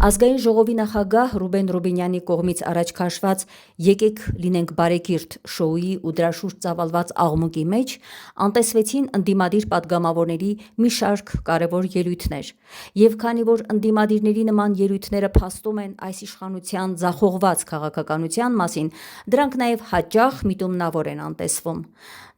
Ազգային ժողովի նախագահ Ռուբեն Ռուբինյանի կողմից առաջ քաշված «Եկեք լինենք բարեկիրթ» շոուի ու դրա շուրջ ծավալված աղմուկի մեջ անտեսվեցին ընդդիմադիր պատգամավորների մի շարք կարևոր ելույթներ, և քանի որ ընդդիմադիրների նման ելույթները փաստում են այս իշխանության ձախողված քաղաքականության մասին, դրանք նաև հաճախ միտումնավոր են անտեսվում։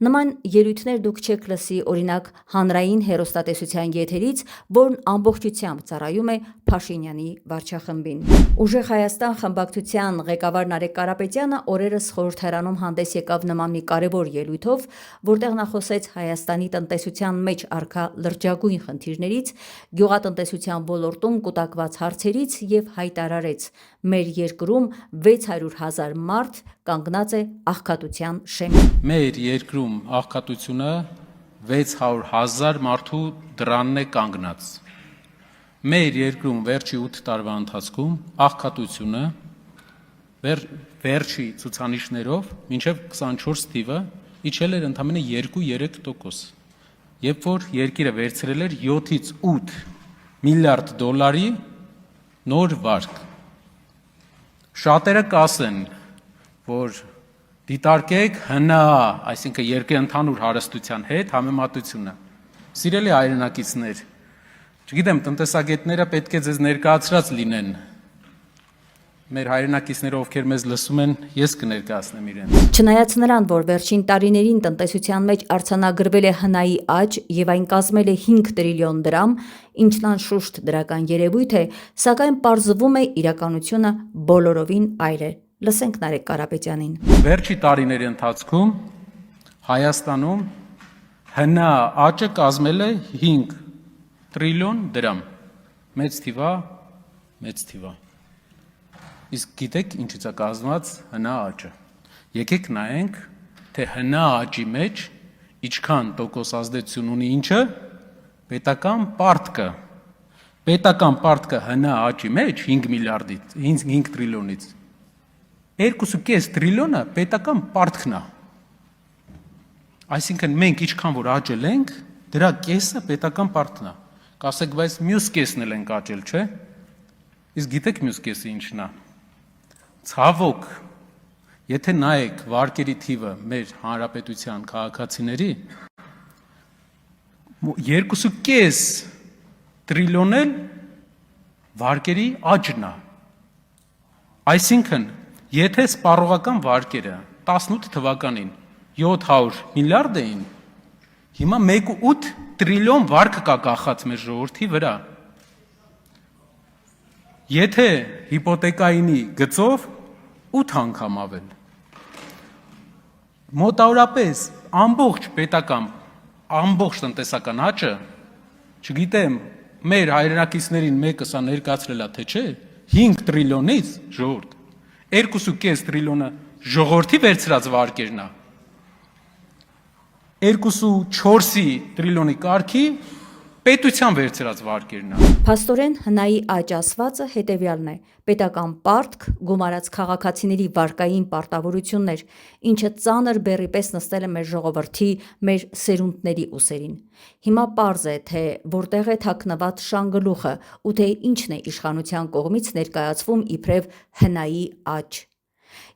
Նման ելույթներ դուք չեք լսի օրինակ հանրային հեռուստատեսության եթերից, որն ամբողջությամբ ծառայում է Փաշինյանի վարչախմբին։ Ուժեղ Հայաստան խմբակցության ղեկավար Նարեկ Կարապետյանը օրերս խորհրդարանում հանդես եկավ նման մի կարևոր ելույթով, որտեղ նա խոսեց Հայաստանի տնտեսության մեջ առկա լրջագույն խնդիրներից, գյուղատնտեսության ոլորտում կուտակված հարցերից և հայտարարեց. «Մեր երկրում 600,000 մարդ կանգնած է աղքատության շեմին»։ Մեր երկրում աղքատությունը 600,000 մարդու դռանն է կանգնած։ Մեր երկրում վերջի 8 տարվա ընթացքում աղքատությունը վերջի ցուցանիշներով մինչև 24 թիվը իջել էր ընդամենը 2-3%, երբ որ երկիրը վերցրել էր 7-ից 8 միլիարդ դոլարի նոր վարկ։ Շատերը կասեն, որ դիտարկեք ՀՆԱ, այսինքն երկրի ընդհանուր հարստության հետ համեմատությունը։ Սիրելի հայրենակիցներ, չգիտեմ, տնտեսագետները պետք է ձեզ ներկայացրած լինեն։ Մեր հայրենակիցները, ովքեր մեզ լսում են, ես կներկայացնեմ իրենց։ Չնայած նրան, որ վերջին տարիներին տնտեսության մեջ արձանագրվել է ՀՆԱ-ի աճ և այն կազմել է 5 տրիլիոն դրամ, ինչն անշուշտ դրական երևույթ է, սակայն պարզվում է իրականությունը բոլորովին այլ է։ Լսենք Նարեկ Կարապետյանին։ Վերջի տարիների ընթացքում Հայաստանում ՀՆԱ աճը կազմել է 5 տրիլիոն դրամ։ Մեծ թիվ է։ Իսկ գիտեք ինչից է կազմված ՀՆԱ աճը։ Եկեք նայենք, թե ՀՆԱ աճի մեջ ինչքան տոկոս ազդեցություն ունի ինչը պետական պարտքը։ Պետական պարտքը ՀՆԱ աճի մեջ 5 տրիլիոնից 2.5 տրիլիոնը պետական պարտքն է։ Այսինքն մենք ինչքան որ աճել ենք, դրա կեսը պետական պարտքն է։ Կասեք, բայց մյուս կեսն էլ ենք աճել, չէ՞։ Իսկ գիտեք մյուս կեսը ինչն է։ Ցավոք, եթե նայեք վարկերի թիվը մեր հանրապետության քաղաքացիների, 2.5 տրիլիոն էլ վարկերի աճն է։ Այսինքն, եթե սպառողական վարկերը 18 թվականին 700 միլիարդ էին, հիմա 1.8 տրիլիոն վարկ կա կախած մեր ժողովրդի վրա։ Եթե հիպոթեկայինի գծով 8 անգամ ավել։ Մոտավորապես ամբողջ տնտեսական աճը, չգիտեմ, մեր հայրենակիցներին մեկը սա ներկայացրել է, թե չէ, 5 տրիլիոնից ժողովուրդ, 2.5 տրիլիոնը ժողովրդի վերցրած վարկերն է, 2.4 տրիլիոնի կարգի պետության վերցրած վարկերն է։ Փաստորեն ՀՆԱ-ի աճ ասվածը հետևյալն է. պետական պարտք, գումարած քաղաքացիների վարկային պարտավորություններ, ինչը ծանր բեռի պես նստել է մեր ժողովրդի, մեր սերունդների ուսերին։ Հիմա պարզ է, թե որտեղ է թաքնված շանգլուխը ու թե ինչն է իշխանության կողմից ներկայացվում իբրև ՀՆԱ-ի աճ։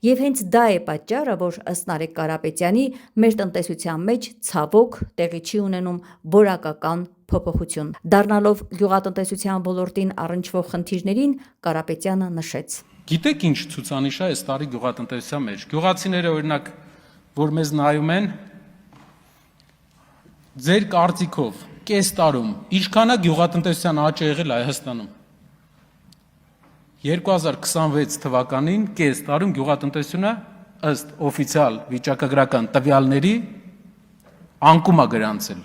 Եվ հենց դա է պատճառը, որ ըստ Նարեկ Կարապետյանի մեր տնտեսության մեջ ցավոք տեղի չի ունենում որակական փոփոխություն։ Դառնալով գյուղատնտեսության ոլորտին առնչվող խնդիրներին, Կարապետյանը նշեց. Գիտեք ինչ ցուցանիշ է այս տարի գյուղատնտեսության մեջ։ Գյուղացիները օրինակ, որ մեզ նայում են, ձեր կարծիքով կես տարում ինչքան է գյուղատնտեսության աճը եղել Հայաստանում։ 2026 թվականին կես տարում գյուղատնտեսությունը ըստ օֆիցիալ վիճակագրական տվյալների անկում է գրանցել։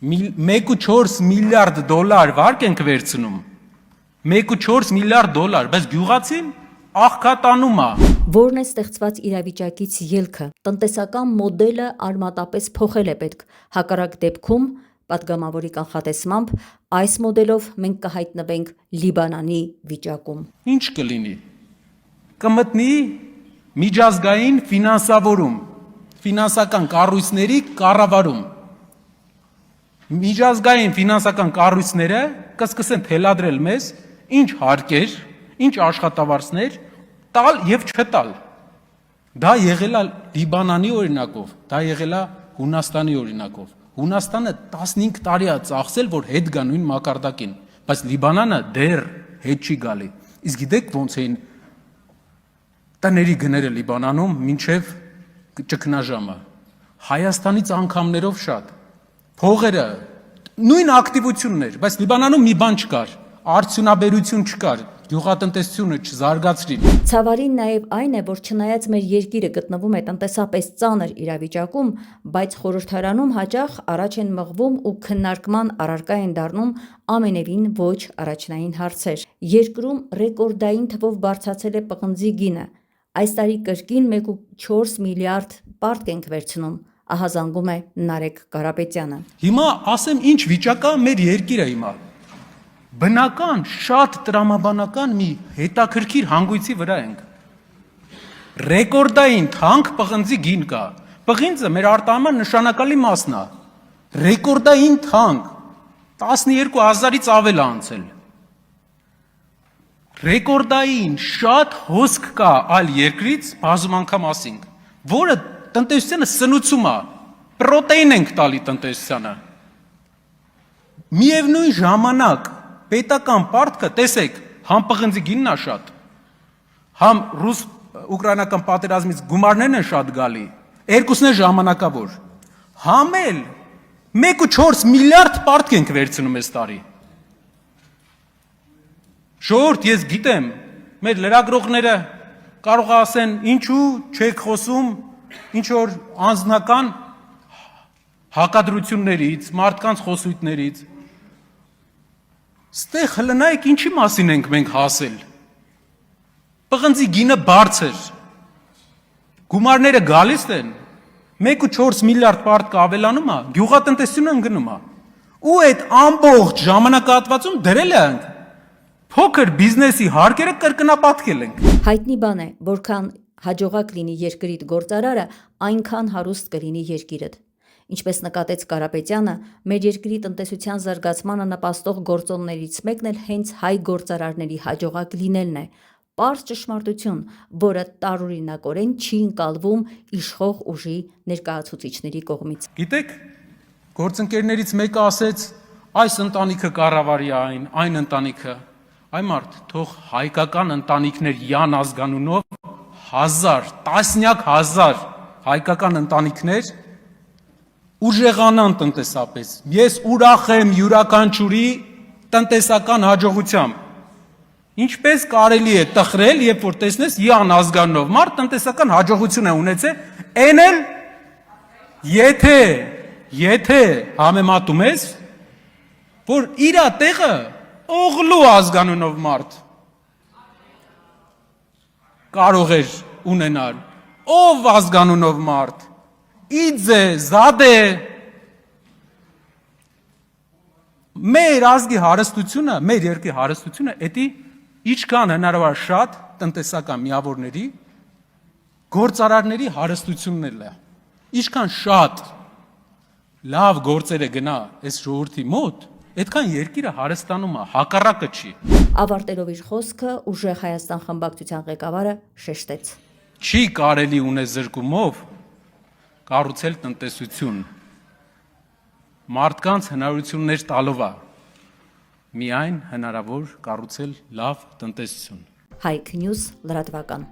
1.4 միլիարդ դոլար վարկ ենք վերցնում, 1.4 միլիարդ դոլար, բայց գյուղացին աղքատանում է։ Որն է ստեղծված իրավիճակից ելքը։ Տնտեսական մոդելը արմատապես փոխել է պետք։ Հակառակ դեպքում, պատգամավորի կանխատեսմամբ, այս մոդելով մենք կհայտնվենք Լիբանանի վիճակում։ Ինչ կլինի։ Կմտնի միջազգային ֆինանսավորում, ֆինանսական կառույցների կառավարում։ Միջազգային ֆինանսական կառույցները կսկսեն թելադրել մեզ ինչ հարկեր, ինչ աշխատավարձներ տալ եւ չտալ։ Դա եղել է Լիբանանի օրինակով, դա եղել է Հունաստանի օրինակով։ Հունաստանը 15 տարի է ծախսել, որ հետ գա նույն մակարդակին, բայց Լիբանանը դեռ հետ չի գալի։ Իսկ գիտեք ոնց էին տների գները Լիբանանում մինչև ճգնաժամը։ Հայաստանից անգամներով շատ։ Փողերը նույն ակտիվությունն էր, բայց Լիբանանում մի բան չկար, արդյունաբերություն չկար, գյուղատնտեսությունը չզարգացրին։ Ցավալին նաև այն է, որ չնայած մեր երկիրը գտնվում է տնտեսապես ծանր իրավիճակում, բայց խորհրդարանում հաճախ առաջ են մղվում ու քննարկման առարկա են դառնում ամենևին ոչ առաջնային հարցեր։ Երկրում ռեկորդային թվով բարձրացել է պղնձի գինը։ Այս տարի կրկին 1.4 միլիարդ պարտք ենք վերցնում, ահազանգում է Նարեկ Կարապետյանը։ Հիմա ասեմ ինչ վիճակա մեր երկիրը հիմա։ Բնական, շատ տրամաբանական մի հետաքրքիր հանգույցի վրա ենք։ Ռեկորդային թանկ պղնձի գին կա։ Պղինձը մեր արտահանման նշանակալի մասն է։ Ռեկորդային թանկ 12,000-ից ավել է անցել։ Ռեկորդային շատ հոսք կա այլ երկրից բազում անգամ ասինք, որը տնտեսությանը սնուցում է, պրոտեին ենք տալի տնտեսությանը։ Միևնույն ժամանակ պետական պարտքը, տեսեք, համ պղնձի գինն է շատ, համ ռուս-ուկրաինական պատերազմից գումարներն են շատ գալի, երկուսն է ժամանակավոր, համ էլ 1.4 միլիարդ պարտք ենք վերցնում այս տարի։ Ժողովուրդ, ես գիտեմ, մեր լրագրողները կարող ասեն, ինչու չեք խոսում ինչ որ անձնական հակադրություններից, մարդկանց խոսույթներից։ Ստեղ հլնայեք ինչի մասին ենք մենք հասել։ Պղնձի գինը բարձր։ Գումարները գալիս են, 1.4 միլիարդ պարտք ավելանում է, գյուղատնտեսությունը ընկնում է։ Ու այդ ամբողջ ժամանակահատվածում դրել ենք փոքր բիզնեսի հարկերը կրկնապատկել ենք։ Հայտնի բան է, որքան հաջողակ լինի երկրիդ գործարարը, այնքան հարուստ կլինի երկիրդ։ Ինչպես նկատեց Կարապետյանը, մեր երկրի տնտեսության զարգացմանը նպաստող գործոններից մեկն էլ հենց հայ գործարարների հաջողակ լինելն է։ Պարզ ճշմարտություն, որը տարօրինակորեն չի ընկալվում իշխող ուժի ներկայացուցիչների կողմից։ Գիտեք, գործընկերներից մեկը ասեց, այս ընտանիքը կառավարի այն ընտանիքը։ Այ մարդ, թող հայկական ընտանիքներ յան ազգանունով 1000, տասնյակ հազար հայկական ընտանիքներ ուժեղանան տնտեսապես։ Ես ուրախ եմ յուրաքանչյուրի տնտեսական հաջողությամբ։ Ինչպես կարելի է տխրել, երբ որ տեսնես յան ազգանունով մարդ տնտեսական հաջողություն է ունեցել, այն էլ եթե համեմատում ես, որ իր տեղը օղլու ազգանունով մարդ կարող էր ունենալ, ով ազգանունով մարդ, իձե, զադե, մեր ազգի հարստությունը, մեր երկրի հարստությունը, էդի ինչքան հնարավոր շատ տնտեսական միավորների, գործարարների հարստությունն է, ինչքան շատ լավ գործերը գնա այս ժողովրդի մոտ, այդքան երկիրը հարստանում է, հակառակը չի։ Ավարտելով իր խոսքը, Ուժեղ Հայաստան խմբակցության ղեկավարը շեշտեց. Չի կարելի ունեզրկումով կառուցել տնտեսություն, մարդկանց հնարավորություններ տալով է միայն հնարավոր կառուցել լավ տնտեսություն։ Հայք Նյուզ լրատվական։